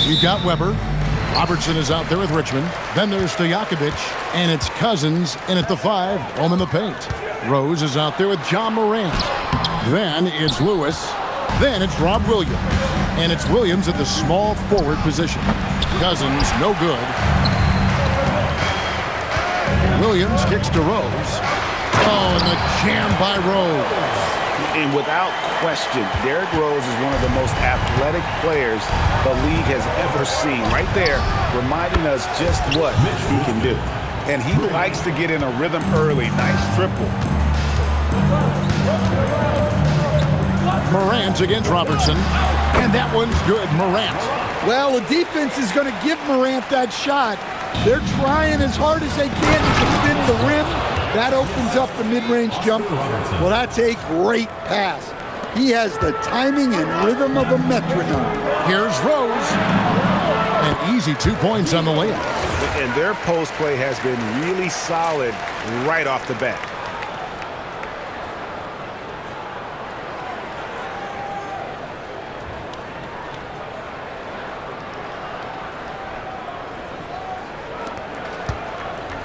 You've got Weber. Robertson is out there with Richmond. Then there's Stojakovic, and it's Cousins in at the 5, home in the paint. Rose is out there with John Morant. Then it's Lewis. Then it's Rob Williams. And it's Williams at the small forward position. Cousins, no good. Williams kicks to Rose. Oh, and the jam by Rose. And without question, Derrick Rose is one of the most athletic players the league has ever seen. Right there, reminding us just what he can do. And he likes to get in a rhythm early. Nice triple. Morant against Robertson. And that one's good, Morant. Well, the defense is going to give Morant that shot. They're trying as hard as they can to defend the rim. That opens up the mid-range jumper. Well, that's a great pass. He has the timing and rhythm of a metronome. Here's Rose. An easy 2 points on the layup. And their post play has been really solid right off the bat.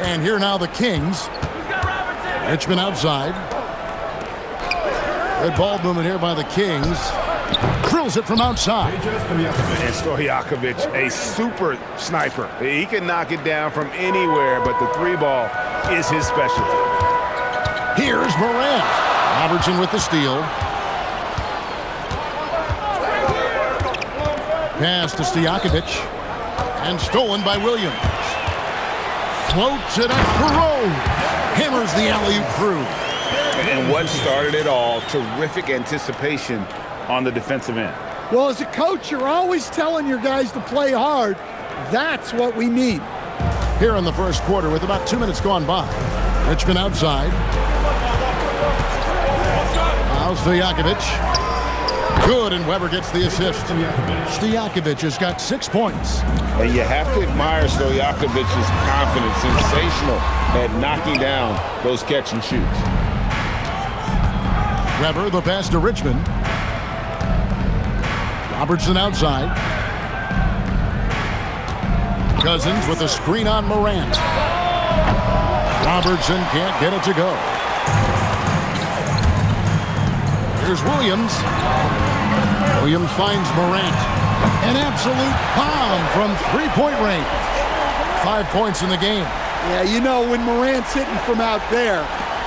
And here now the Kings. Richmond outside. Good ball movement here by the Kings. Drills it from outside. And Stojakovic, a super sniper. He can knock it down from anywhere, but the 3-ball is his specialty. Here's Morant. Robertson with the steal. Pass to Stojakovic. And stolen by Williams. Floats it up for Rose. Hammers the alley-oop through. And what started it all, terrific anticipation on the defensive end. Well, as a coach, you're always telling your guys to play hard. That's what we need. Here in the first quarter with about 2 minutes gone by. Richmond outside. Now Stojakovic. Good, and Weber gets the assist. Stojakovic has got 6 points. And you have to admire Stojakovic's confidence. Sensational at knocking down those catch and shoots. Weber, the pass to Richmond. Robertson outside. Cousins with a screen on Morant. Robertson can't get it to go. Here's Williams. Williams finds Morant. An absolute bomb from three-point range. 5 points in the game. Yeah, you know, when Morant's hitting from out there,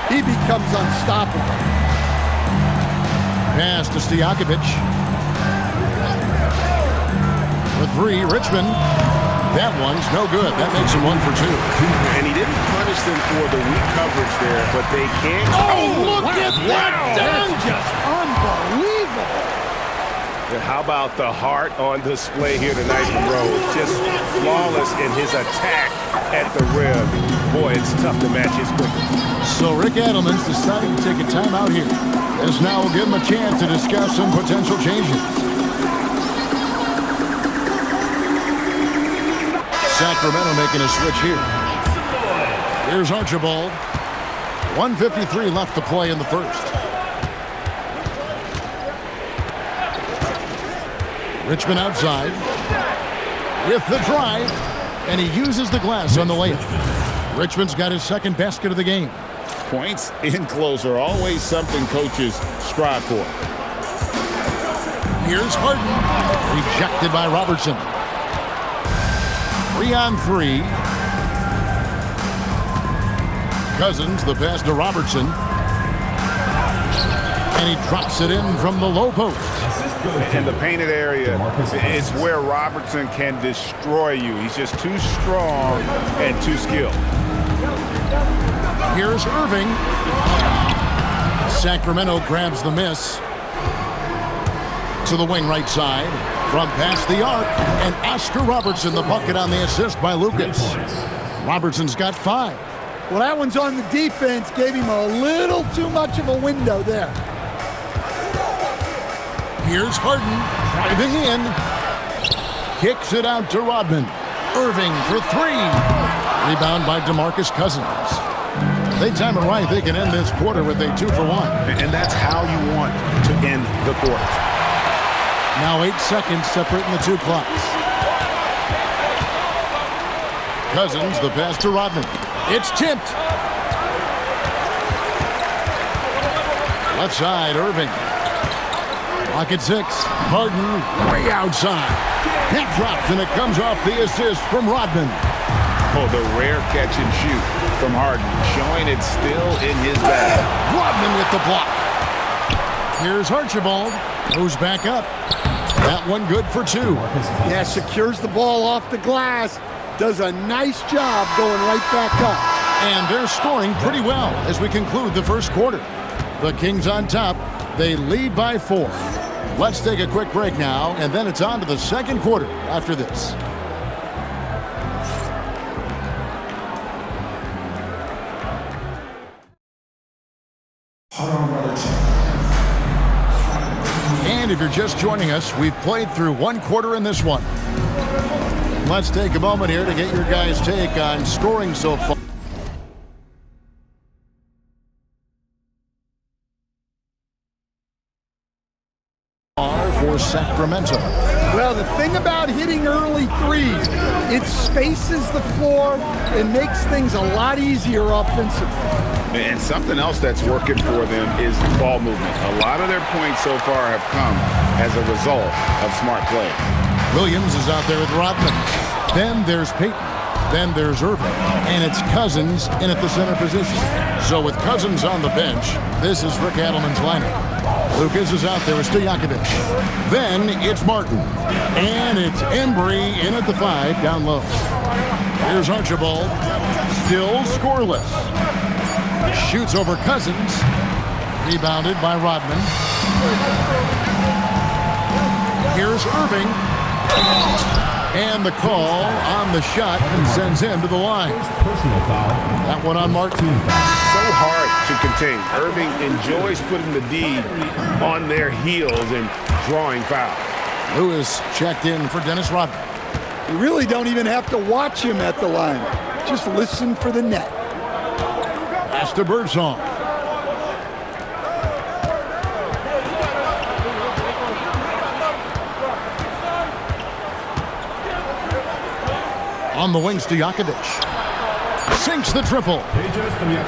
he becomes unstoppable. Pass to Stojakovic. For 3, Richmond. That one's no good. That makes him 1 for 2. And he didn't punish them for the weak coverage there, but they can't. Oh, look at that dunk! Just unbelievable. How about the heart on display here tonight from Rose? Just flawless in his attack at the rim. Boy, it's tough to match his quickness. So Rick Adelman's deciding to take a timeout here. As now we'll give him a chance to discuss some potential changes. Sacramento making a switch here. Here's Archibald. 1:53 left to play in the first. Richmond outside with the drive, and he uses the glass on the layup. Richmond's got his second basket of the game. Points in close are always something coaches strive for. Here's Harden, rejected by Robertson. 3-on-3. Cousins, the pass to Robertson. And he drops it in from the low post. In the painted area, it's where Robertson can destroy you. He's just too strong and too skilled. Here's Irving. Sacramento grabs the miss. To the wing right side. From past the arc. And Oscar Robertson, the bucket on the assist by Lucas. Robertson's got 5. Well, that one's on the defense. Gave him a little too much of a window there. Here's Harden, driving in. Kicks it out to Rodman. Irving for 3. Rebound by DeMarcus Cousins. They time it right, they can end this quarter with a 2 for 1. And that's how you want to end the quarter. Now 8 seconds separating the two clocks. Cousins, the pass to Rodman. It's tipped. Left side, Irving. Lock at 6. Harden way outside. That drops, and it comes off the assist from Rodman. Oh, the rare catch and shoot from Harden, showing it's still in his bag. Rodman with the block. Here's Archibald, who's back up. That one good for 2. Yeah, secures the ball off the glass. Does a nice job going right back up. And they're scoring pretty well as we conclude the first quarter. The Kings on top. They lead by 4. Let's take a quick break now, and then it's on to the second quarter after this. And if you're just joining us, we've played through one quarter in this one. Let's take a moment here to get your guys' take on scoring so far. For Sacramento. Well, the thing about hitting early threes, it spaces the floor and makes things a lot easier offensively. And something else that's working for them is ball movement. A lot of their points so far have come as a result of smart play. Williams is out there with Rodman. Then there's Payton. Then there's Irving. And it's Cousins in at the center position. So with Cousins on the bench, this is Rick Adelman's lineup. Lucas is out there with Stojakovic. Then it's Martin. And it's Embry in at the 5 down low. Here's Archibald. Still scoreless. Shoots over Cousins. Rebounded by Rodman. Here's Irving. And the call on the shot sends him to the line. That one on Martin. So hard to contain. Irving enjoys putting the D on their heels and drawing fouls. Lewis checked in for Dennis Rodman. You really don't even have to watch him at the line. Just listen for the net. Pass to Birdsong. On the wing, Stojakovic. Sinks the triple.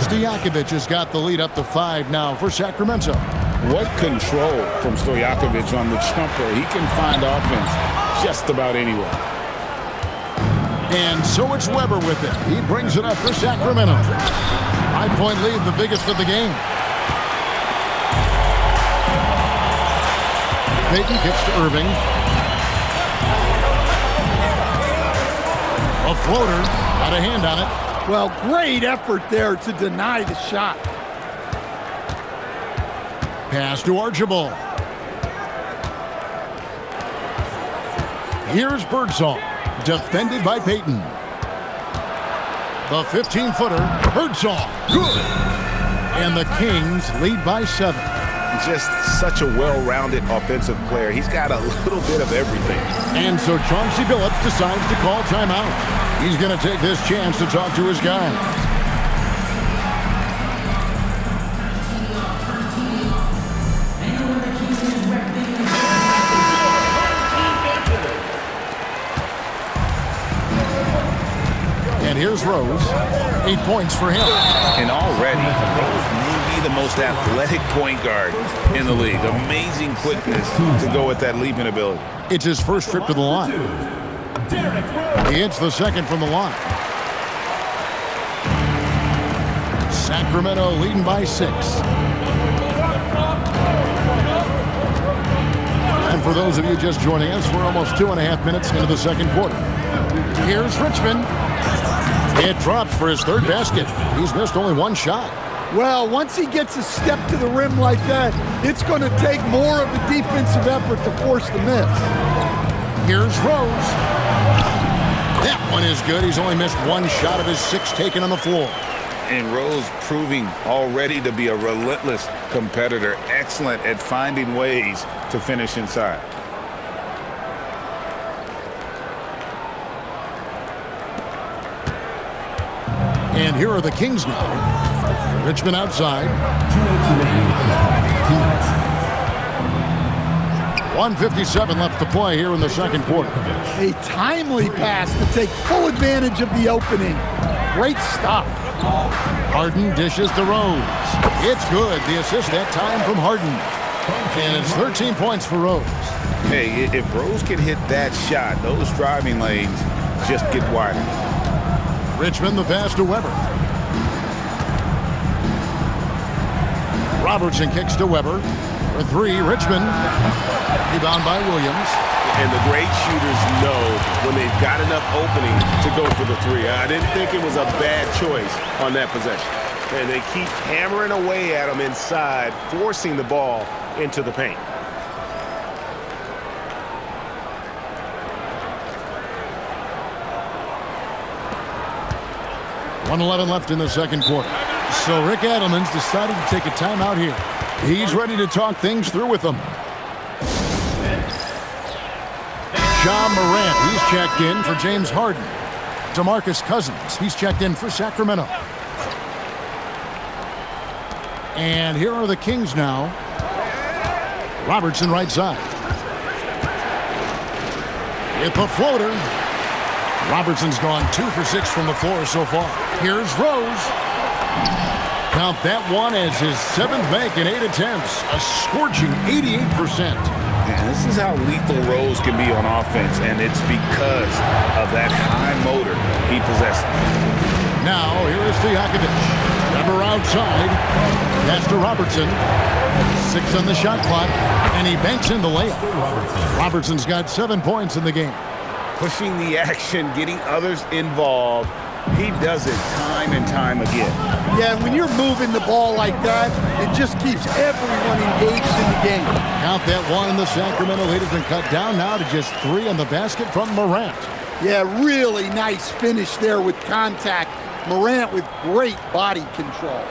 Stojakovic has got the lead up to 5 now for Sacramento. What control from Stojakovic on the jumper. He can find offense just about anywhere. And so it's Weber with it. He brings it up for Sacramento. 5-point lead, the biggest of the game. Payton kicks to Irving. A floater, got a hand on it. Well, great effort there to deny the shot. Pass to Archibald. Here's Birdsong, defended by Payton. The 15-footer, Birdsong, good. And the Kings lead by 7. Just such a well-rounded offensive player. He's got a little bit of everything. And so Chauncey Billups decides to call timeout. He's going to take this chance to talk to his guys. And here's Rose. 8 points for him. And already, Rose may be the most athletic point guard in the league. Amazing quickness to go with that leaping ability. It's his first trip to the line. He hits the second from the line. Sacramento leading by 6. And for those of you just joining us, we're almost 2.5 minutes into the second quarter. Here's Richmond. It drops for his third basket. He's missed only one shot. Well, once he gets a step to the rim like that, it's going to take more of a defensive effort to force the miss. Here's Rose. That one is good. He's only missed one shot of his 6 taken on the floor. And Rose proving already to be a relentless competitor. Excellent at finding ways to finish inside. And here are the Kings now. Richmond outside. 1:57 left to play here in the second quarter. A timely pass to take full advantage of the opening. Great stop. Harden dishes to Rose. It's good. The assist that time from Harden. And it's 13 points for Rose. Hey, if Rose can hit that shot, those driving lanes just get wider. Richmond the pass to Weber. Robertson kicks to Weber. For three, Richmond. Rebound by Williams. And the great shooters know when they've got enough opening to go for the three. I didn't think it was a bad choice on that possession. And they keep hammering away at them inside, forcing the ball into the paint. .111 left in the second quarter. So Rick Adelman's decided to take a timeout here. He's ready to talk things through with them. John Morant, he's checked in for James Harden. DeMarcus Cousins, he's checked in for Sacramento. And here are the Kings now. Robertson right side. With the floater. Robertson's gone 2 for 6 from the floor so far. Here's Rose. Count that one as his 7th make in 8 attempts. A scorching 88%. And this is how lethal Rose can be on offense, and it's because of that high motor he possesses. Now, here is Stojakovic. Weber outside. Pass to Robertson. 6 on the shot clock, and he banks in the layup. Robertson's got 7 points in the game. Pushing the action, getting others involved. He does it time and time again. Yeah, when you're moving the ball like that, it just keeps everyone engaged in the game. Count that one, and the Sacramento lead has been cut down now to just 3 on the basket from Morant. Yeah, really nice finish there with contact. Morant with great body control.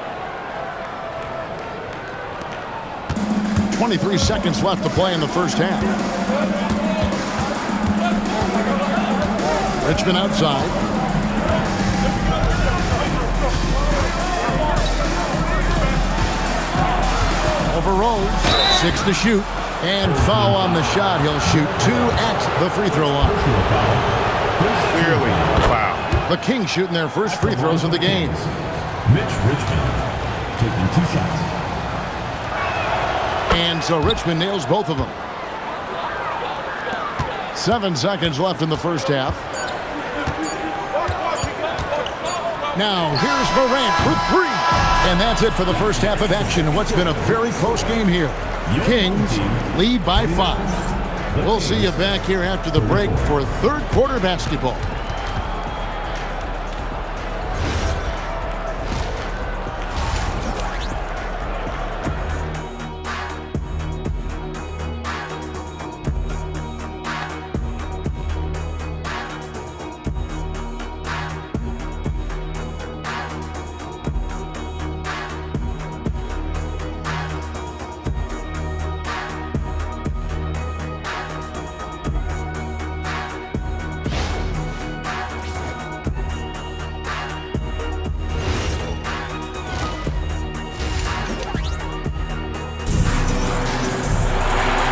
23 seconds left to play in the first half. Richmond outside. Over Rose. 6 to shoot. And foul on the shot. He'll shoot 2 at the free throw line. Clearly a foul. The Kings shooting their first free throws of the game. Mitch Richmond taking 2 shots. And so Richmond nails both of them. 7 seconds left in the first half. Now, here's Morant for 3. And that's it for the first half of action in what's been a very close game here. Kings lead by 5. We'll see you back here after the break for third quarter basketball.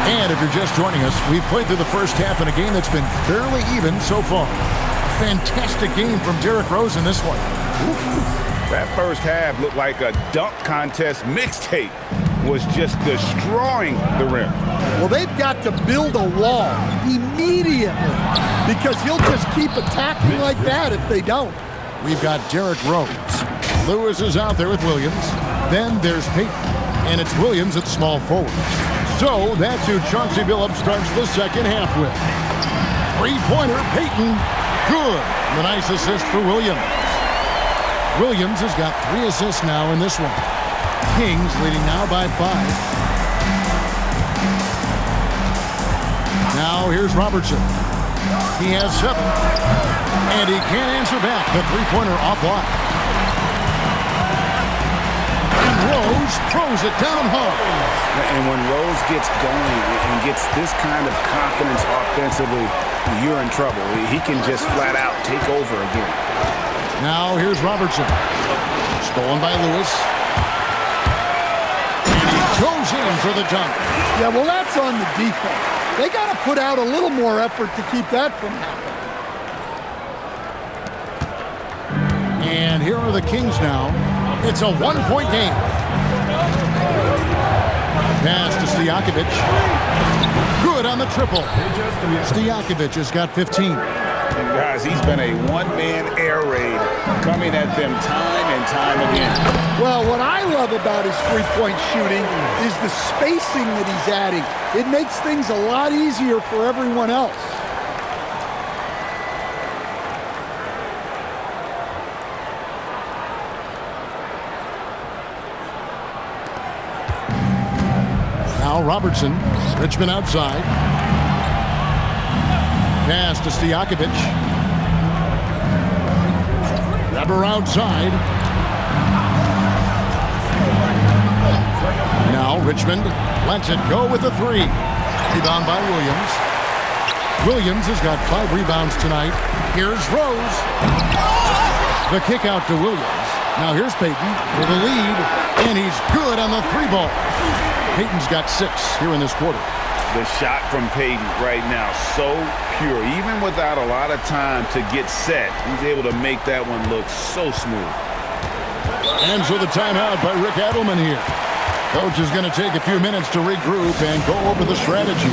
And if you're just joining us, we've played through the first half in a game that's been fairly even so far. Fantastic game from Derrick Rose in this one. That first half looked like a dunk contest mixtape. Was just destroying the rim. Well, they've got to build a wall immediately because he'll just keep attacking like that if they don't. We've got Derrick Rose. Lewis is out there with Williams. Then there's Payton. And it's Williams at small forward. So that's who Chauncey Billups starts the second half with. Three-pointer, Payton. Good. The nice assist for Williams. Williams has got 3 assists now in this one. Kings leading now by 5. Now here's Robertson. He has 7. And he can't answer back. The three-pointer offline. And Rose throws it down hard. And when Rose gets going and gets this kind of confidence offensively, you're in trouble. He can just flat out take over again. Now here's Robertson. Stolen by Lewis. And he goes in for the dunk. Yeah, well, that's on the defense. They got to put out a little more effort to keep that from happening. And here are the Kings now. It's a one-point game. Pass to Stojakovic. Good on the triple. Stojakovic has got 15. And guys, he's been a one-man air raid coming at them time and time again. Well, what I love about his three-point shooting is the spacing that he's adding. It makes things a lot easier for everyone else. Now Robertson, Richmond outside. Pass to Stojakovic. Weber outside. Now Richmond lets it go with the three. Rebound by Williams. Williams has got 5 rebounds tonight. Here's Rose. The kick out to Williams. Now here's Payton for the lead, and he's good on the 3 ball. Payton's got 6 here in this quarter. The shot from Payton right now, so pure. Even without a lot of time to get set, he's able to make that one look so smooth. And so the timeout by Rick Adelman here. Coach is going to take a few minutes to regroup and go over the strategy.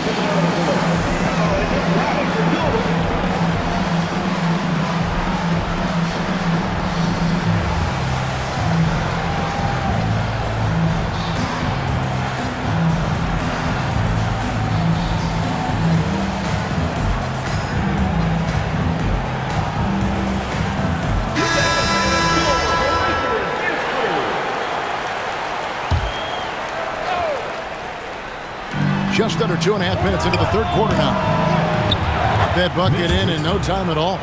Just under 2.5 minutes into the third quarter now. That bucket in no time at all.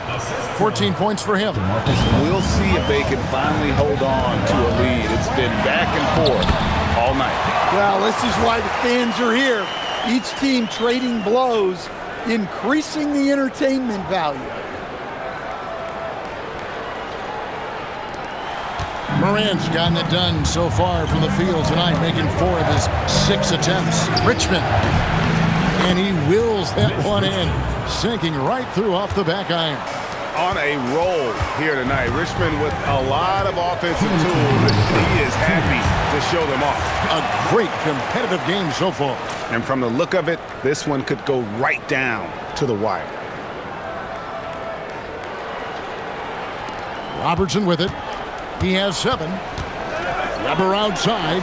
14 points for him. We'll see if they can finally hold on to a lead. It's been back and forth all night. Well, this is why the fans are here. Each team trading blows, increasing the entertainment value. Morant's gotten it done so far from the field tonight, making 4 of his 6 attempts. Richmond, and he wills that one in, sinking right through off the back iron. On a roll here tonight. Richmond with a lot of offensive tools. He is happy to show them off. A great competitive game so far. And from the look of it, this one could go right down to the wire. Robertson with it. He has 7. Weber outside.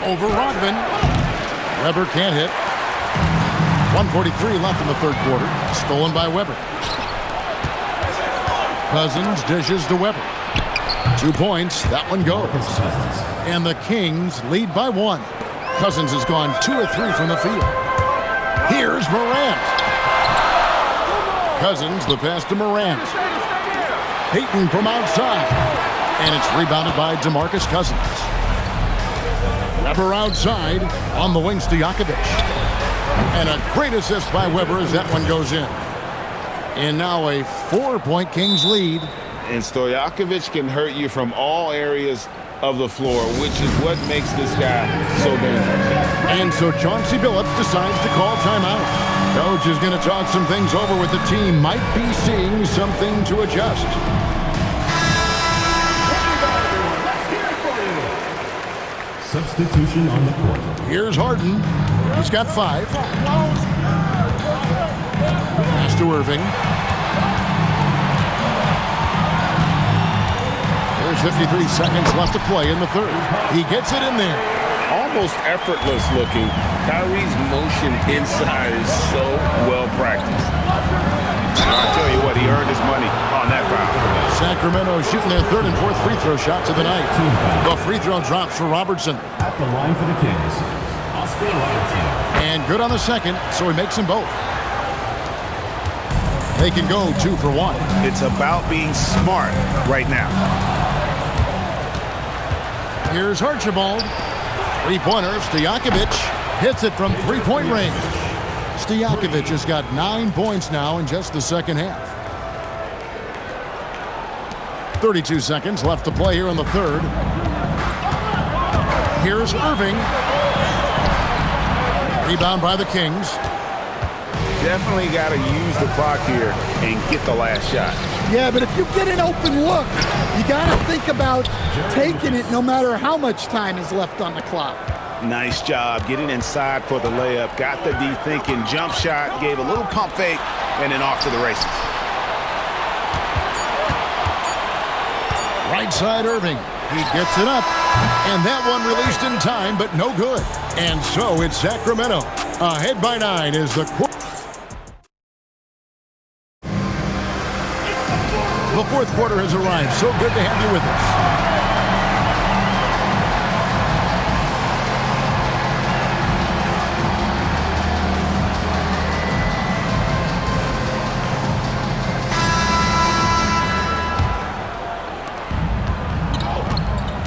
Over Rodman. Weber can't hit. 1:43 left in the third quarter. Stolen by Weber. Cousins dishes to Weber. 2 points. That one goes. And the Kings lead by 1. Cousins has gone 2 of 3 from the field. Here's Morant. Cousins, the pass to Morant. Payton from outside. And it's rebounded by DeMarcus Cousins. Weber outside. On the wing, Stojakovic. And a great assist by Weber as that one goes in. And now a 4-point Kings lead. And Stojakovic can hurt you from all areas of the floor, which is what makes this guy so dangerous. And so Chauncey Billups decides to call timeout. Coach is going to talk some things over with the team. Might be seeing something to adjust. Substitution on the court. Here's Harden. He's got 5. Pass to Irving. There's 53 seconds left to play in the third. He gets it in there. Almost effortless looking. Kyrie's motion inside is so well practiced. I'll tell you what, he earned his money on that foul. Sacramento shooting their 3rd and 4th free throw shots of the night. The free throw drops for Robertson. At the line for the Kings, Oscar Robertson. And good on the second, so he makes them both. They can go 2 for 1. It's about being smart right now. Here's Archibald. 3-pointer, Stojakovic hits it from 3-point range. Stojakovic has got 9 points now in just the second half. 32 seconds left to play here in the third. Here's Irving. Rebound by the Kings. definitely got to use the clock here and get the last shot. Yeah, but if you get an open look, you got to think about taking it no matter how much time is left on the clock. Nice job getting inside for the layup. Got the D thinking, jump shot, gave a little pump fake, and then off to the races. Right side Irving. He gets it up. And that one released in time, but no good. And so it's Sacramento. Ahead by 9 is the quarter. The fourth quarter has arrived. So good to have you with us.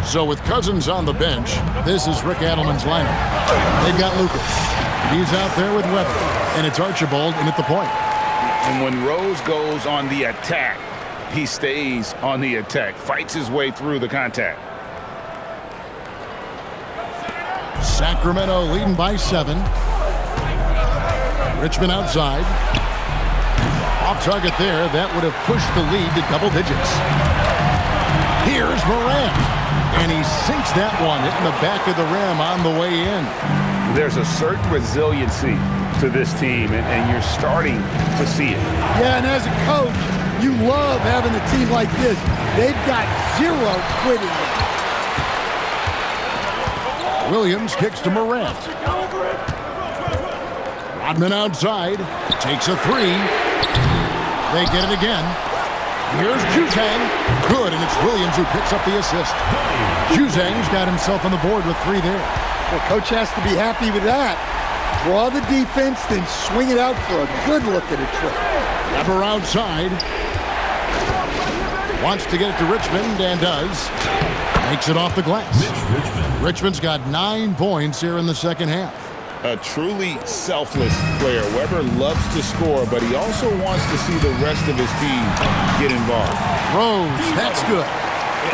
So with Cousins on the bench, this is Rick Adelman's lineup. They've got Lucas. He's out there with Weber. And it's Archibald in at the point. And when Rose goes on the attack, he stays on the attack, fights his way through the contact. Sacramento leading by 7. Richmond outside. Off target there. That would have pushed the lead to double digits. Here's Morant. And he sinks that one, hitting the back of the rim on the way in. There's a certain resiliency to this team, and you're starting to see it. Yeah, and as a coach, you love having a team like this. They've got zero quitting. Williams kicks to Morant. Rodman outside, takes a 3. They get it again. Here's Juzang. Good, and it's Williams who picks up the assist. Juzang's got himself on the board with 3 there. Well, coach has to be happy with that. Draw the defense, then swing it out for a good look at a trip. Weber outside. Wants to get it to Richmond, and does. Makes it off the glass. Richmond's got 9 points here in the second half. A truly selfless player. Weber loves to score, but he also wants to see the rest of his team get involved. Rose, that's good.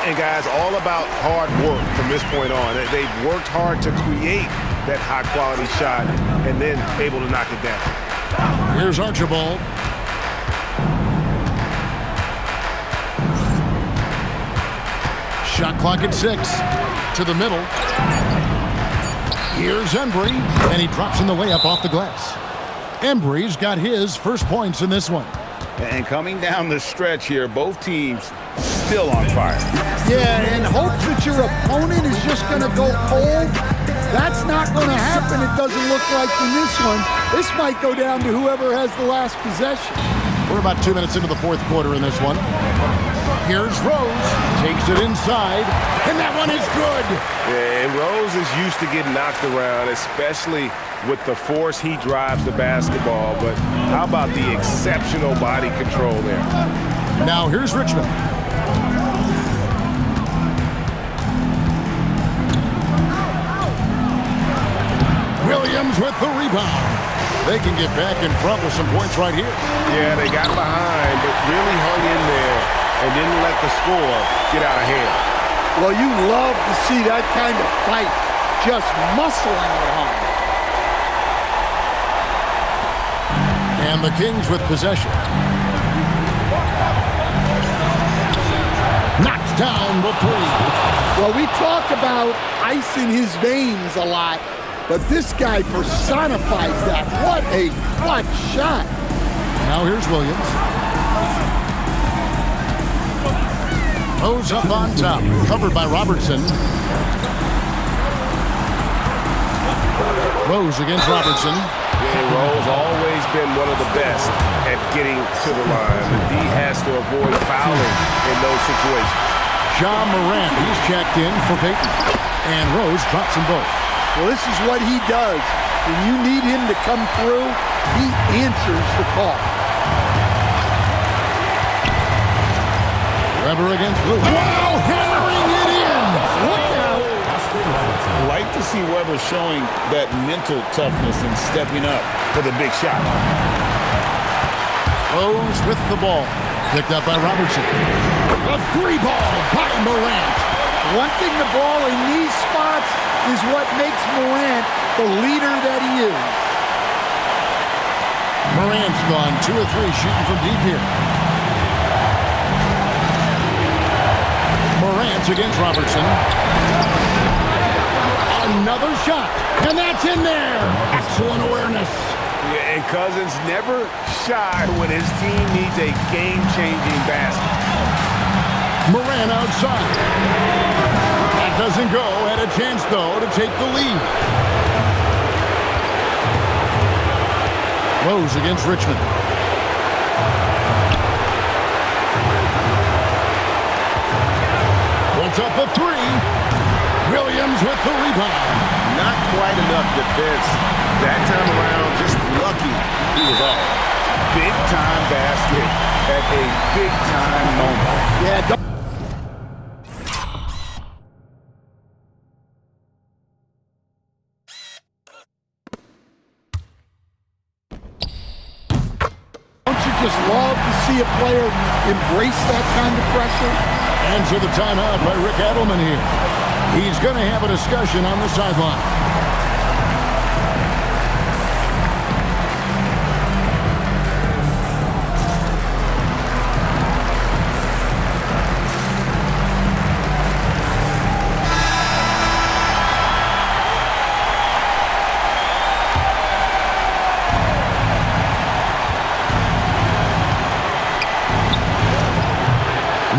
And guys, all about hard work from this point on. They've worked hard to create that high-quality shot and then able to knock it down. Here's Archibald. Shot clock at 6. To the middle. Here's Embry, and he drops in the layup off the glass. Embry's got his first points in this one. And coming down the stretch here, both teams still on fire. Yeah, and hopes that your opponent is just going to go cold. That's not going to happen, it doesn't look like in this one. This might go down to whoever has the last possession. We're about 2 minutes into the fourth quarter in this one. Here's Rose, takes it inside, and that one is good. Yeah, and Rose is used to getting knocked around, especially with the force he drives the basketball. But how about the exceptional body control there? Now here's Richmond. Williams with the rebound. They can get back in front with some points right here. Yeah, they got behind, but really hung in there and didn't let the score get out of hand. Well, you love to see that kind of fight, just muscling it on. And the Kings with possession. Knocked down the 3. Well, we talk about ice in his veins a lot, but this guy personifies that. What a clutch shot. Now here's Williams. Rose up on top, covered by Robertson. Rose against Robertson. Yeah, Rose always been one of the best at getting to the line. The D has to avoid fouling in those situations. John Morant, he's checked in for Peyton. And Rose drops them both. Well, this is what he does. When you need him to come through, he answers the call. Weber against Luke. Wow, hammering it in. Look out. I like to see Weber showing that mental toughness and stepping up for the big shot. Rose with the ball. Picked up by Robertson. A 3 ball by Morant. Wanting the ball in these spots is what makes Morant the leader that he is. Morant's gone 2 of 3 shooting from deep here. Morant against Robertson. Another shot, and that's in there. Excellent awareness. Yeah, and Cousins never shy when his team needs a game-changing basket. Morant outside. That doesn't go. Had a chance, though, to take the lead. Rose against Richmond. Puts up a 3. Williams with the rebound. Not quite enough defense. That time around, just lucky he was off. Big-time basket at a big-time moment. Yeah, don't you just love to see a player embrace that kind of pressure? And so the timeout by Rick Adelman here. He's going to have a discussion on the sideline.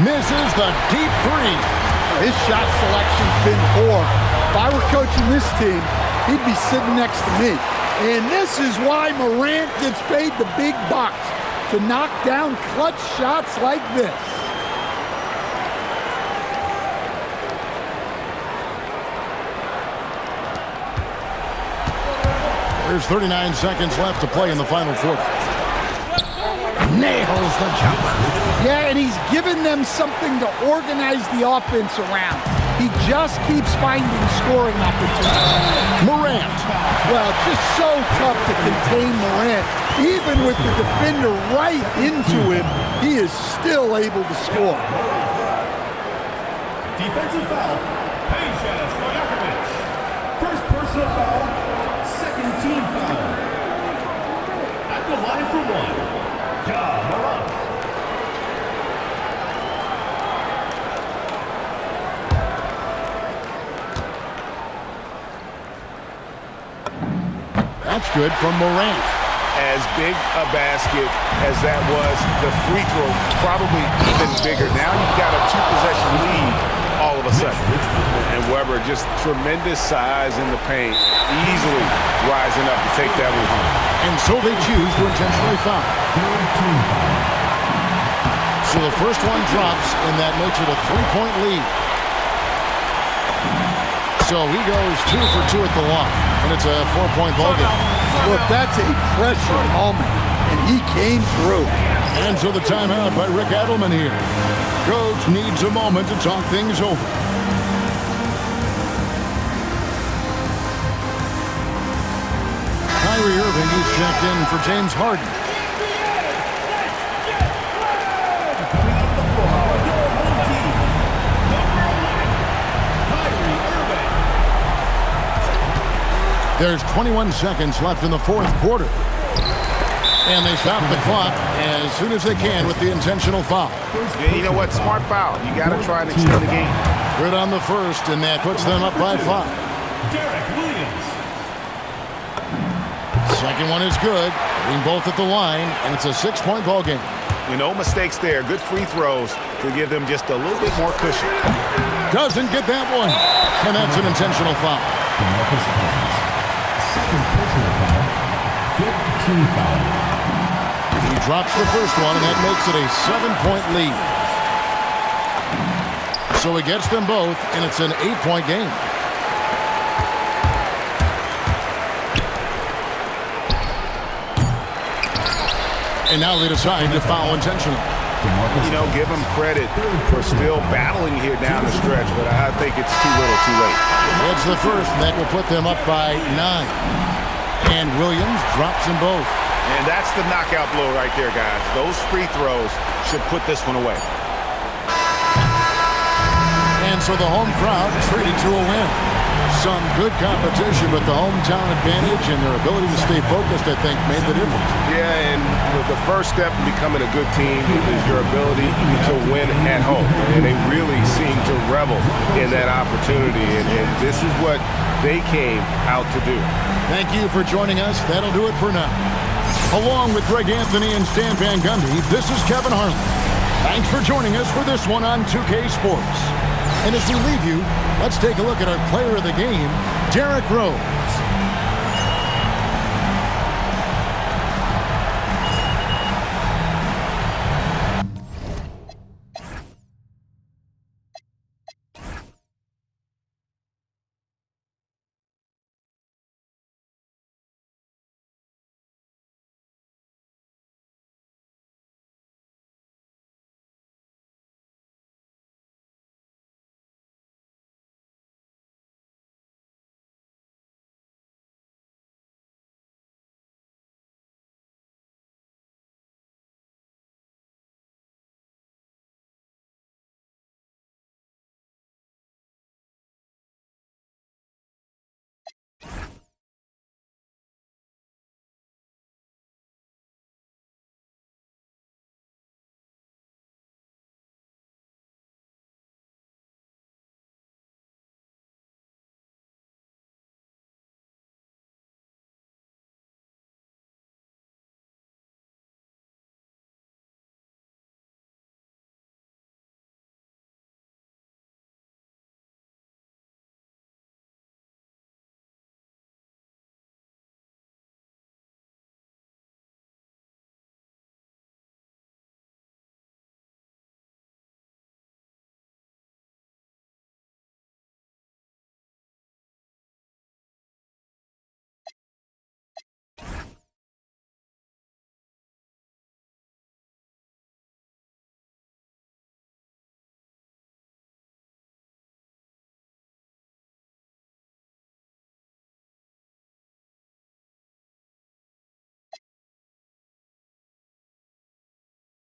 Misses the deep 3. His shot selection's been poor. If I were coaching this team, he'd be sitting next to me. And this is why Morant gets paid the big bucks, to knock down clutch shots like this. There's 39 seconds left to play in the final quarter. Nails the jumper. Yeah, and he's given them something to organize the offense around. He just keeps finding scoring opportunities. Morant. Well, just so tough to contain Morant. Even with the defender right into him, he is still able to score. Defensive foul. Paychas Stojakovic. First personal foul. Second team foul. At the line for 1. That's good from Morant. As big a basket as that was, the free throw probably even bigger. Now you've got a 2-possession lead all of a sudden. And Weber, just tremendous size in the paint, easily rising up to take that one home. And so they choose to intentionally foul. So the first one drops, and that makes it a 3-point lead. So he goes 2 for 2 at the line, and it's a 4-point ball game. Look, that's a pressure moment, and he came through. And so the timeout by Rick Adelman here. Coach needs a moment to talk things over. Kyrie Irving is checked in for James Harden. There's 21 seconds left in the fourth quarter. And they stop the clock as soon as they can with the intentional foul. Yeah, you know what? Smart foul. You got to try and extend the game. Good on the first, and that puts them up by 5. Derek Williams. Second one is good. Hitting both at the line, and it's a 6-point ball game. No mistakes there. Good free throws to give them just a little bit more cushion. Doesn't get that one. And that's an intentional foul. Second personal foul. 15 foul. He drops the first one, and that makes it a 7-point lead. So he gets them both, and it's an 8-point game. And now they decide to foul intentionally. You know, give them credit for still battling here down the stretch, but I think it's too little too late. It's the first, and that will put them up by 9. And Williams drops them both. And that's the knockout blow right there, guys. Those free throws should put this one away. And so the home crowd treated to a win. Some good competition, but the hometown advantage and their ability to stay focused, I think, made the difference. Yeah, and the first step in becoming a good team is your ability to win at home. And they really seem to revel in that opportunity, and this is what they came out to do. Thank you for joining us. That'll do it for now. Along with Greg Anthony and Stan Van Gundy, this is Kevin Harlan. Thanks for joining us for this one on 2K Sports. And as we leave you, let's take a look at our player of the game, Derrick Rose.